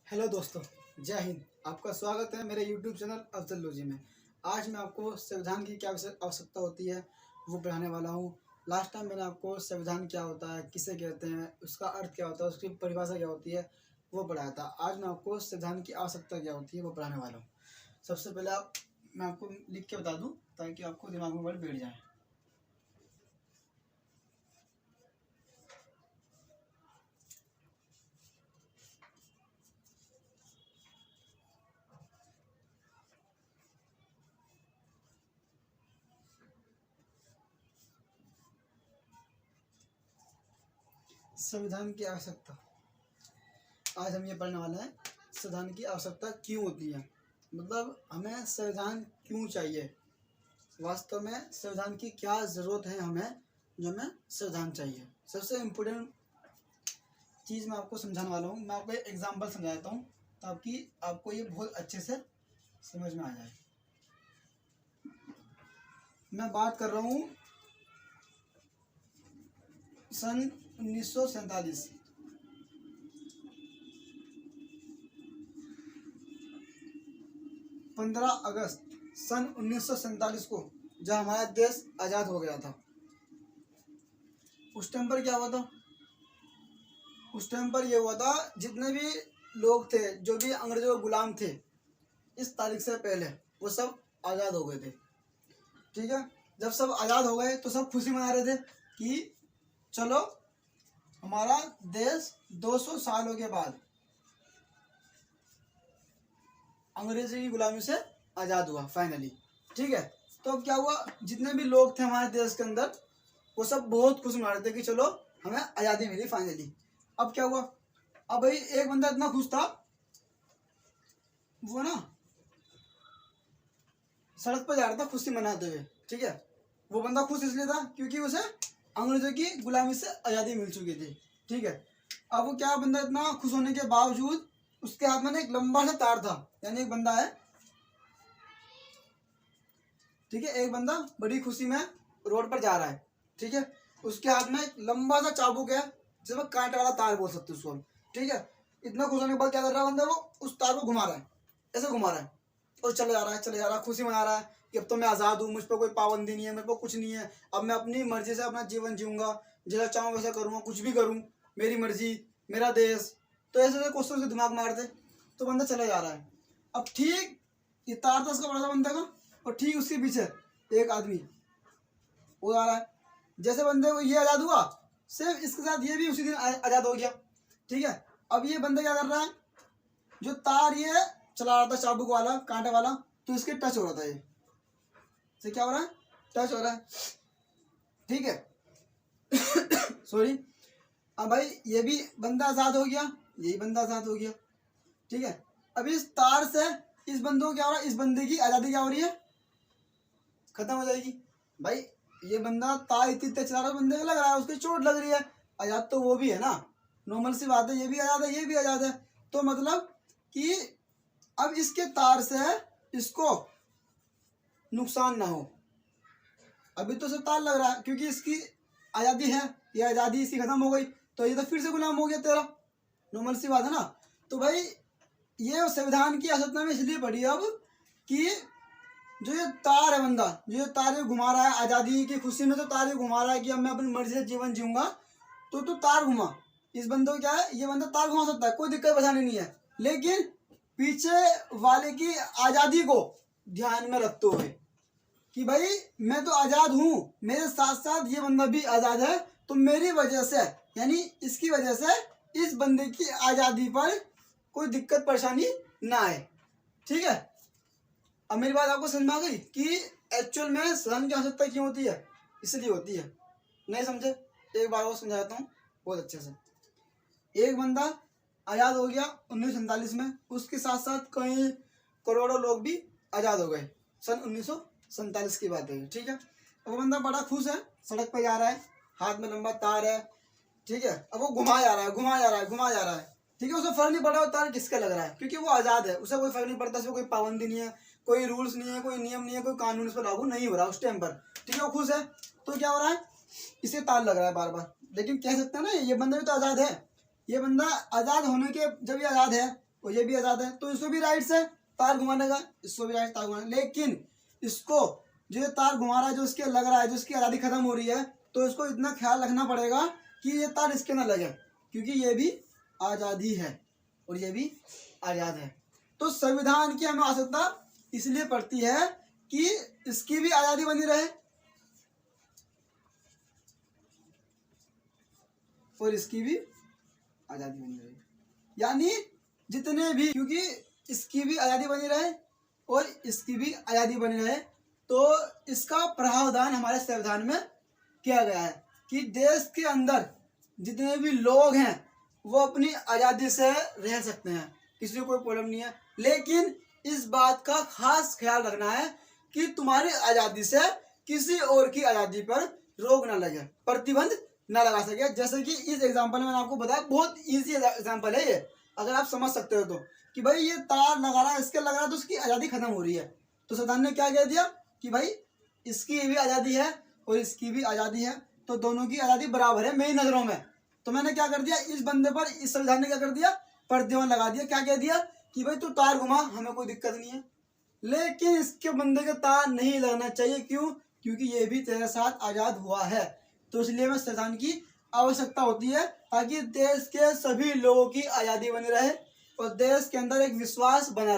Hello दोस्तों, जय हिंद। आपका स्वागत है मेरे यूट्यूब चैनल अफजल लोजी में। आज मैं आपको संविधान की क्या आवश्यकता होती है वो पढ़ाने वाला हूँ। लास्ट टाइम मैंने आपको संविधान क्या होता है, किसे कहते हैं, उसका अर्थ क्या होता है, उसकी परिभाषा क्या होती है वो पढ़ाया था। आज मैं आपको संविधान की आवश्यकता क्या होती है वो पढ़ाने वाला हूँ। सबसे पहले मैं आपको लिख के बता दूँ ताकि आपको दिमाग में वर्ड बैठ जाए। संविधान की आवश्यकता आज हम ये पढ़ने वाले हैं। संविधान की आवश्यकता क्यों होती है, मतलब हमें संविधान क्यों चाहिए, वास्तव में संविधान की क्या ज़रूरत है हमें, जो हमें संविधान चाहिए। सबसे इम्पोर्टेंट चीज़ मैं आपको समझाने वाला हूँ। मैं आपको एक एग्जांपल समझाता हूँ ताकि आपको ये बहुत अच्छे से समझ में आ जाए। मैं बात कर रहा हूँ सन 1947। 15 अगस्त सन 1947 को जब हमारा देश आज़ाद हो गया था, उस टाइम पर क्या हुआ था? उस टाइम पर यह हुआ था, जितने भी लोग थे, जो भी अंग्रेजों के गुलाम थे, इस तारीख से पहले वो सब आज़ाद हो गए थे। ठीक है, जब सब आज़ाद हो गए तो सब खुशी मना रहे थे कि चलो हमारा देश 200 सालों के बाद अंग्रेजी की गुलामी से आज़ाद हुआ फाइनली। ठीक है, तो अब क्या हुआ, जितने भी लोग थे हमारे देश के अंदर वो सब बहुत खुश मना रहे थे कि चलो हमें आज़ादी मिली फाइनली। अब क्या हुआ, अब भाई एक बंदा इतना खुश था, वो ना सड़क पर जा रहा था खुशी मनाते हुए। ठीक है, वो बंदा खुश इसलिए था क्योंकि उसे अंग्रेजों की गुलामी से आज़ादी मिल चुकी थी। ठीक है, अब वो क्या, बंदा इतना खुश होने के बावजूद उसके हाथ में एक लंबा सा तार था, यानी एक बंदा है, ठीक है, एक बंदा बड़ी खुशी में रोड पर जा रहा है। ठीक है, उसके हाथ में एक लंबा सा चाबुक है, जिसमें कांटे वाला तार बोल सकते उसको हम। ठीक है, इतना खुश होने के बाद क्या कर रहा है बंदा, वो उस तार को घुमा रहा है, ऐसे घुमा रहा है और चले जा रहा है, चले जा रहा है, खुशी मना रहा है कि अब तो मैं आज़ाद हूँ, मुझ पर कोई पाबंदी नहीं है, मेरे को कुछ नहीं है, अब मैं अपनी मर्जी से अपना जीवन जीऊँगा, जैसा चाहूँ वैसा करूँगा, कुछ भी करूँ, मेरी मर्जी, मेरा देश। तो ऐसे ऐसे क्वेश्चन उसके दिमाग में मारते, तो बंदा चले जा रहा है। अब ठीक ये तार था उसका बड़ा सा बंदा का, और ठीक उसके पीछे एक आदमी वो आ रहा है। जैसे बंदे को ये आज़ाद हुआ, सेम इसके साथ ये भी उसी दिन आज़ाद हो गया। ठीक है, अब ये बंदा क्या कर रहा है, जो तार ये चला रहा था चाबुक वाला, कांटे वाला, तो इसके टच हो रहा था, ये से क्या हो रहा है, टच हो रहा है। ठीक है सॉरी। अब भाई ये भी बंदा आज़ाद हो गया, यही बंदा आज़ाद हो गया। ठीक है, अब इस तार से इस बंदे को क्या हो रहा है, इस बंदे की आज़ादी क्या हो रही है, खत्म हो जाएगी। भाई ये बंदा तार इतनी तेज चला रहा है, बंदे को लग रहा है उसकी चोट लग रही है, आज़ाद तो वो भी है ना, नॉर्मल सी बात है, ये भी आज़ाद है, ये भी आज़ाद है। तो मतलब कि अब इसके तार से इसको नुकसान ना हो। अभी तो सिर्फ तार लग रहा है क्योंकि इसकी आज़ादी है, ये आज़ादी इसकी खत्म हो गई, तो ये तो फिर से गुलाम हो गया तेरा, नॉर्मल सी बात है ना। तो भाई ये संविधान की आवश्यकता में इसलिए पड़ी अब कि जो ये तार है, बंदा जो ये तार घुमा रहा है आज़ादी की खुशी में, तो तार घुमा रहा है कि अब मैं अपनी मर्जी से जीवन जीऊँगा, तो तार घुमा, इस बंदे को क्या है, ये बंदा तार घुमा सकता है, कोई दिक्कत परेशानी नहीं है, लेकिन पीछे वाले की आज़ादी को ध्यान में रखते हुए कि भाई मैं तो आज़ाद हूँ, मेरे साथ साथ ये बंदा भी आज़ाद है, तो मेरी वजह से, यानी इसकी वजह से इस बंदे की आज़ादी पर कोई दिक्कत परेशानी ना आए। ठीक है, अब मेरी बात आपको समझ में आ गई कि एक्चुअल में संविधान की आवश्यकता क्यों होती है, इसलिए होती है। नहीं समझे, एक बार और समझाता हूँ बहुत अच्छे से। एक बंदा आज़ाद हो गया 1947 में, उसके साथ साथ कई करोड़ों लोग भी आज़ाद हो गए, सन 1947 की बात है। ठीक है, अब वो बंदा बड़ा खुश है, सड़क पर जा रहा है, हाथ में लंबा तार है। ठीक है, अब वो घुमा जा रहा है, घुमा जा रहा है, घुमा जा रहा है। ठीक है, उसे फर्क नहीं पड़ रहा तार किसका लग रहा है, क्योंकि वो आज़ाद है, उसे कोई फर्क नहीं पड़ता, उसमें कोई पाबंदी नहीं है, कोई रूल्स नहीं है, कोई नियम नहीं है, कोई कानून उस पर लागू नहीं हो रहा उस टाइम पर। ठीक है, वो खुश है, तो क्या हो रहा है, इसे तार लग रहा है बार बार, लेकिन कह सकते हैं ना ये बंदा भी तो आज़ाद है। ये बंदा आज़ाद होने के, जब ये आज़ाद है और ये भी आज़ाद है, तो इसको भी राइट से तार घुमाने का, इसको भी राइट तार घुमाने, लेकिन इसको जो तार घुमा रहा है, जो इसके लग रहा है, जो इसकी आज़ादी खत्म हो रही है, तो इसको इतना ख्याल रखना पड़ेगा कि ये तार इसके ना लगे, क्योंकि ये भी आज़ादी है और ये भी आज़ाद है। तो संविधान की हमें आवश्यकता इसलिए पड़ती है कि इसकी भी आज़ादी बनी रहे और इसकी भी आज़ादी बनी रहे, यानी जितने भी, क्योंकि इसकी भी आज़ादी बनी रहे और इसकी भी आज़ादी बनी रहे, तो इसका प्रावधान हमारे संविधान में किया गया है कि देश के अंदर जितने भी लोग हैं वो अपनी आज़ादी से रह सकते हैं, किसी को कोई प्रॉब्लम नहीं है, लेकिन इस बात का खास ख्याल रखना है कि तुम्हारी आज़ादी से किसी और की आज़ादी पर रोक ना लगे, प्रतिबंध ना लगा सके। जैसे कि इस एग्जाम्पल में मैंने आपको बताया, बहुत इजी एग्जाम्पल है ये, अगर आप समझ सकते हो तो, कि भाई ये तार लगा रहा है, इसके लग रहा है, तो उसकी आज़ादी खत्म हो रही है, तो संविधान ने क्या कह दिया कि भाई इसकी भी आज़ादी है और इसकी भी आज़ादी है, तो दोनों की आज़ादी बराबर है मेरी नज़रों में। तो मैंने क्या कर दिया, इस बंदे पर इस संविधान ने क्या कर दिया, प्रतिबंध लगा दिया। क्या कह दिया कि भाई तू तार घुमा, हमें कोई दिक्कत नहीं है, लेकिन इसके बंदे का तार नहीं लगना चाहिए। क्यों? क्योंकि ये भी तेरे साथ आज़ाद हुआ है। तो इसलिए हमें संविधान की आवश्यकता होती है ताकि देश के सभी लोगों की आज़ादी बनी रहे और देश के अंदर एक विश्वास बना रहे।